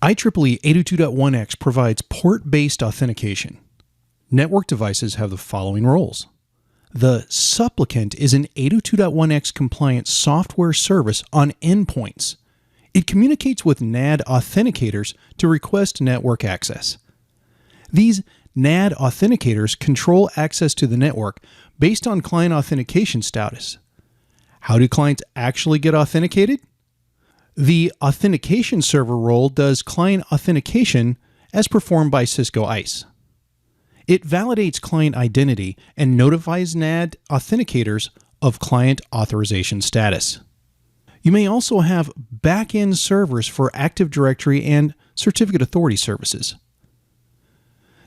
IEEE 802.1x provides port-based authentication. Network devices have the following roles. The supplicant is an 802.1x compliant software service on endpoints. It communicates with NAD authenticators to request network access. These NAD authenticators control access to the network based on client authentication status. How do clients actually get authenticated? The authentication server role does client authentication as performed by Cisco ISE. It validates client identity and notifies NAD authenticators of client authorization status. You may also have back-end servers for Active Directory and Certificate Authority services.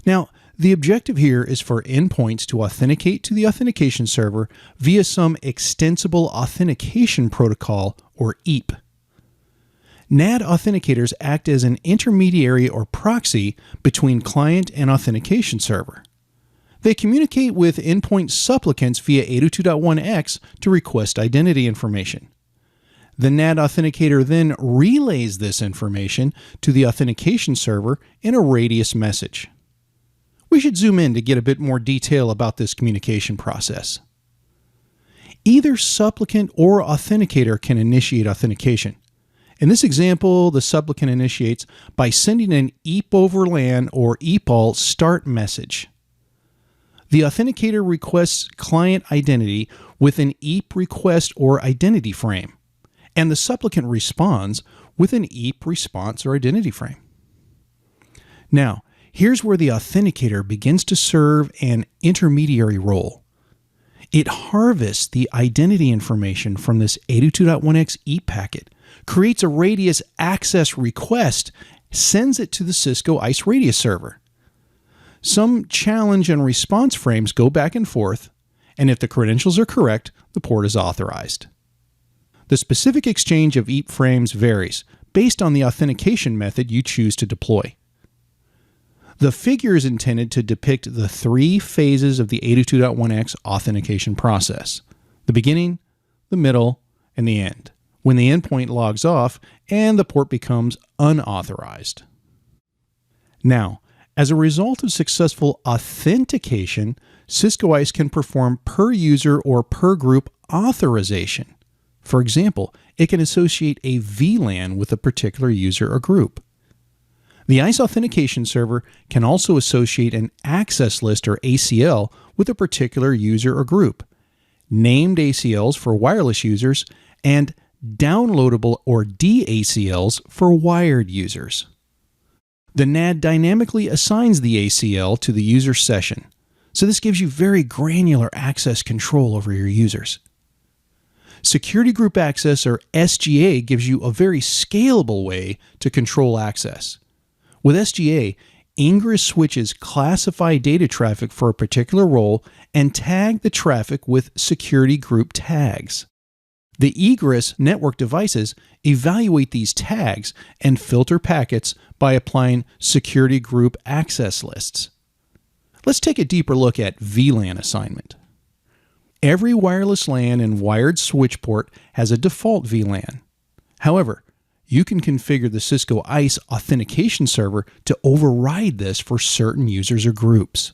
Now, the objective here is for endpoints to authenticate to the authentication server via some extensible authentication protocol, or EAP. NAD authenticators act as an intermediary or proxy between client and authentication server. They communicate with endpoint supplicants via 802.1x to request identity information. The NAD authenticator then relays this information to the authentication server in a radius message. We should zoom in to get a bit more detail about this communication process. Either supplicant or authenticator can initiate authentication. In this example, the supplicant initiates by sending an EAP over LAN or EAPOL start message. The authenticator requests client identity with an EAP request or identity frame, and the supplicant responds with an EAP response or identity frame. Now, here's where the authenticator begins to serve an intermediary role. It harvests the identity information from this 802.1x EAP packet, creates a radius access request, sends it to the Cisco ISE radius server. Some challenge and response frames go back and forth, and if the credentials are correct, the port is authorized. The specific exchange of EAP frames varies based on the authentication method you choose to deploy. The figure is intended to depict the three phases of the 802.1x authentication process: the beginning, the middle, and the end, when the endpoint logs off and the port becomes unauthorized. Now, as a result of successful authentication, Cisco ISE can perform per user or per group authorization. For example, it can associate a VLAN with a particular user or group. The ISE authentication server can also associate an access list or ACL with a particular user or group, named ACLs for wireless users, and downloadable or DACLs for wired users. The NAD dynamically assigns the ACL to the user session, so this gives you very granular access control over your users. Security Group Access, or SGA, gives you a very scalable way to control access. With SGA, Ingress switches classify data traffic for a particular role and tag the traffic with security group tags. The egress network devices evaluate these tags and filter packets by applying security group access lists. Let's take a deeper look at VLAN assignment. Every wireless LAN and wired switch port has a default VLAN. However, you can configure the Cisco ISE authentication server to override this for certain users or groups.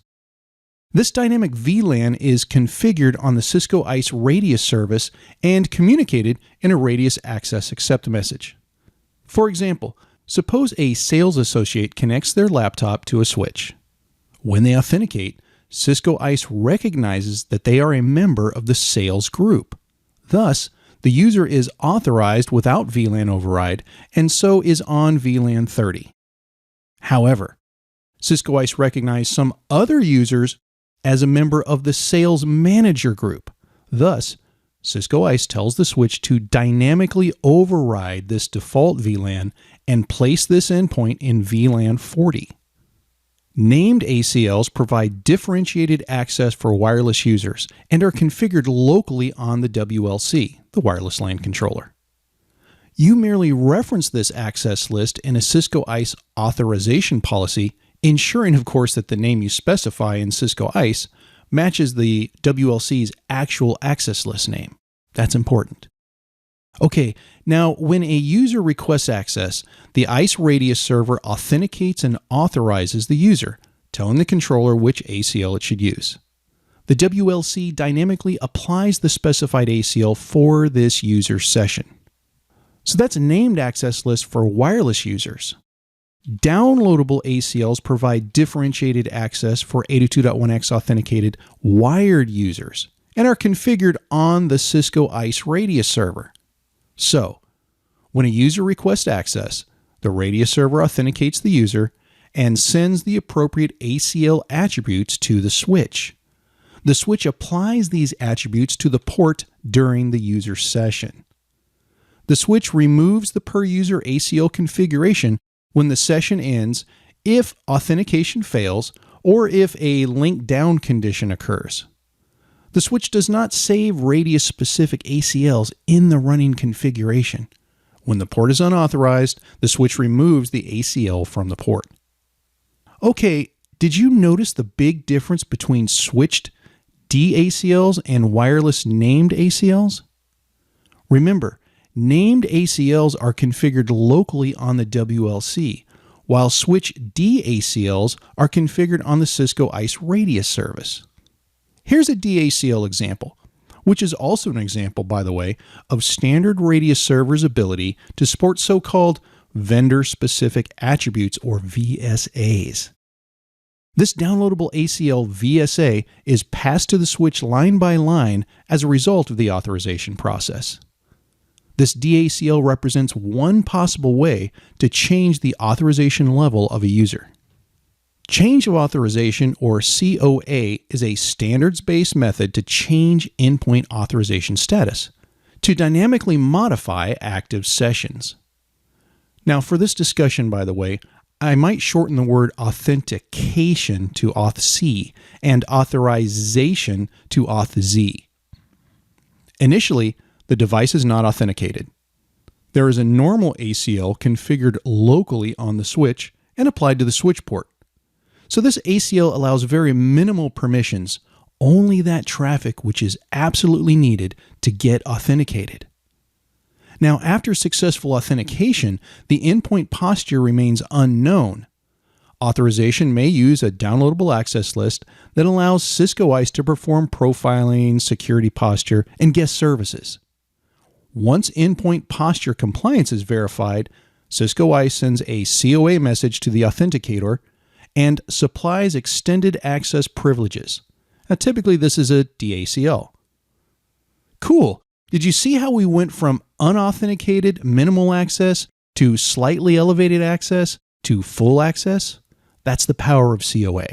This dynamic VLAN is configured on the Cisco ISE radius service and communicated in a radius access accept message. For example, suppose a sales associate connects their laptop to a switch. When they authenticate, Cisco ISE recognizes that they are a member of the sales group. Thus, the user is authorized without VLAN override, and so is on VLAN 30. However, Cisco ISE recognizes some other users as a member of the sales manager group. Thus, Cisco ISE tells the switch to dynamically override this default VLAN and place this endpoint in VLAN 40. Named ACLs provide differentiated access for wireless users and are configured locally on the WLC, the wireless LAN controller. You merely reference this access list in a Cisco ISE authorization policy, ensuring, of course, that the name you specify in Cisco ISE matches the WLC's actual access list name. That's important. Okay, now when a user requests access, the ICE Radius server authenticates and authorizes the user, telling the controller which ACL it should use. The WLC dynamically applies the specified ACL for this user session. So that's a named access list for wireless users. Downloadable ACLs provide differentiated access for 802.1x authenticated wired users and are configured on the Cisco ICE Radius server. So, when a user requests access, the Radius server authenticates the user and sends the appropriate ACL attributes to the switch. The switch applies these attributes to the port during the user session. The switch removes the per-user ACL configuration when the session ends if authentication fails or if a link down condition occurs. The switch does not save Radius-specific ACLs in the running configuration. When the port is unauthorized, the switch removes the ACL from the port. Okay, did you notice the big difference between switched DACLs and wireless named ACLs? Remember, named ACLs are configured locally on the WLC, while switch DACLs are configured on the Cisco ICE Radius service. Here's a DACL example, which is also an example, by the way, of standard Radius server's ability to support so-called vendor-specific attributes, or VSAs. This downloadable ACL VSA is passed to the switch line by line as a result of the authorization process. This DACL represents one possible way to change the authorization level of a user. Change of authorization, or COA, is a standards-based method to change endpoint authorization status, to dynamically modify active sessions. Now, for this discussion, by the way, I might shorten the word authentication to authC and authorization to authZ. Initially, the device is not authenticated. There is a normal ACL configured locally on the switch and applied to the switch port. So this ACL allows very minimal permissions, only that traffic which is absolutely needed to get authenticated. Now, after successful authentication, the endpoint posture remains unknown. Authorization may use a downloadable access list that allows Cisco ICE to perform profiling, security posture, and guest services. Once endpoint posture compliance is verified, Cisco ICE sends a COA message to the authenticator and supplies extended access privileges. Now, typically, this is a DACL. Cool. Did you see how we went from unauthenticated minimal access to slightly elevated access to full access? That's the power of COA.